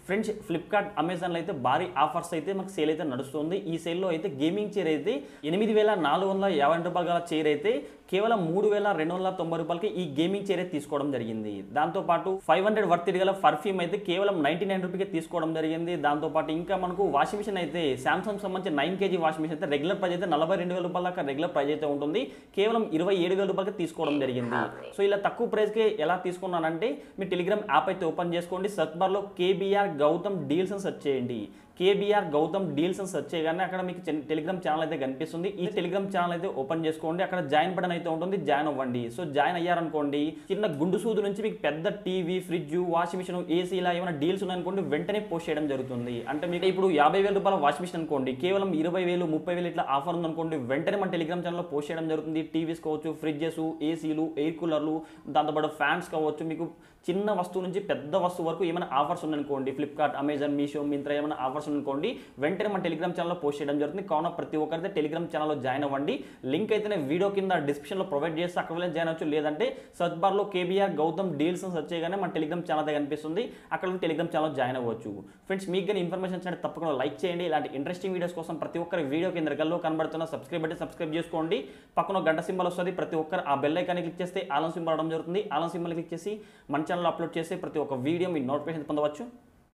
Friends Flipkart అమెజాన్లో అయితే భారీ ఆఫర్స్ అయితే మనకు సేల్ అయితే నడుస్తుంది. ఈ సేల్లో అయితే గేమింగ్ చైర్ అయితే 8,450 రూపాయల గల చైర్ అయితే కేవలం 3,290 రూపాయలకి ఈ గేమింగ్ చైర్ అయితే తీసుకోవడం జరిగింది. దాంతోపాటు 500 వర్త్ గల పర్ఫ్యూమ్ అయితే కేవలం 99 రూపీకి తీసుకోవడం జరిగింది. దాంతోపాటు ఇంకా మనకు వాషింగ్ మిషన్ అయితే సామ్సంగ్ సంబంధించి 9 kg వాషింగ్ మిషన్ అయితే రెగ్యులర్ ప్రైస్ అయితే 42,000 రూపాయల దాకా రెగ్యులర్ ప్రైస్ అయితే ఉంటుంది. కేవలం 27,000 రూపాయలకి తీసుకోవడం జరిగింది. సో ఇలా తక్కువ ప్రైస్కి ఎలా తీసుకున్నానంటే మీ టెలిగ్రామ్ యాప్ అయితే ఓపెన్ చేసుకోండి. సర్చ్ బార్లో కేబీఆర్ గౌతమ్ డీల్స్ అని సెర్చ్ చేయండి. కేబీఆర్ గౌతమ్ డీల్స్ అని సెర్చ్ చేయగానే అక్కడ మీకు టెలిగ్రామ్ ఛానల్ అయితే కనిపిస్తుంది. ఈ టెలిగ్రామ్ ఛానల్ అయితే ఓపెన్ చేసుకోండి. అక్కడ జాయిన్ బటన్ అయితే ఉంటుంది, జాయిన్ అవ్వండి. సో జాయిన్ అయ్యారనుకోండి, చిన్న గుండు సూదు నుంచి మీకు పెద్ద TV, fridge, washing machine, AC ఇలా ఏమైనా డీల్స్ ఉన్నాయనుకోండి వెంటనే పోస్ట్ చేయడం జరుగుతుంది. అంటే మీకు ఇప్పుడు 50,000 రూపాయల వాషింగ్ మిషన్ అనుకోండి, కేవలం 20,000, 30,000 ఇట్లా ఆఫర్ ఉందనుకోండి వెంటనే మన టెలిగ్రామ్ ఛానల్లో పోస్ట్ చేయడం జరుగుతుంది. టీవీస్ కావచ్చు, ఫ్రిడ్జెస్, ఏసీలు, ఎయిర్ కూలర్లు, దాంతోపాటు ఫ్యాన్స్ కావచ్చు, మీకు చిన్న వస్తువు నుంచి పెద్ద వస్తువు వరకు ఏమైనా ఆఫర్స్ ఉన్నాయనుకోండి, ఫ్లిప్కార్ట్, అమెజాన్, మీషో, మింత్రా ఏమైనా ఆఫర్స్ అనుకోండి వెంటనే మన టెలిగ్రామ్ ఛానల్లో పోస్ట్ చేయడం జరుగుతుంది. కావున ప్రతి ఒక్కరైతే టెలిగ్రామ్ ఛానల్లో జాయిన్ అవ్వండి. లింక్ అయితే నేను వీడియో కింద డిస్క్రిప్షన్లో ప్రొవైడ్ చేస్తే అక్కడ వెళ్ళి జాయిన్ అవ్వచ్చు. లేదంటే సర్చ్ బార్లో కేబీఆర్ గౌతమ్ డీల్స్ అని సెర్చ్ చేయగానే మన టెలిగ్రామ్ ఛానల్ అయితే కనిపిస్తుంది. అక్కడ టెలిగ్రామ్ ఛానల్ జాయిన్ అవ్వచ్చు. ఫ్రెండ్స్ మీకు కానీ ఇన్ఫర్మేషన్ అంటే తప్పకుండా లైక్ చేయండి. ఇలాంటి ఇంట్రెస్టింగ్ వీడియోస్ కోసం ప్రతి ఒక్కరి వీడియో కింద గల్లో కనబడుతున్న సబ్స్క్రైబ్ అంటే సబ్స్క్రైబ్ చేసుకోండి. పక్కన గంట సింబల్ వస్తుంది. ప్రతి ఒక్కరు ఆ బెల్ ఐకాన్ని క్లిక్ చేస్తే ఆల్ సింబల్ రావడం జరుగుతుంది. ఆల్ సింబల్ క్లిక్ చేసి మన ఛానల్లో అప్లోడ్ చేస్తే ప్రతి ఒక్క వీడియో మీ నోటిఫికేషన్ పొందవచ్చు.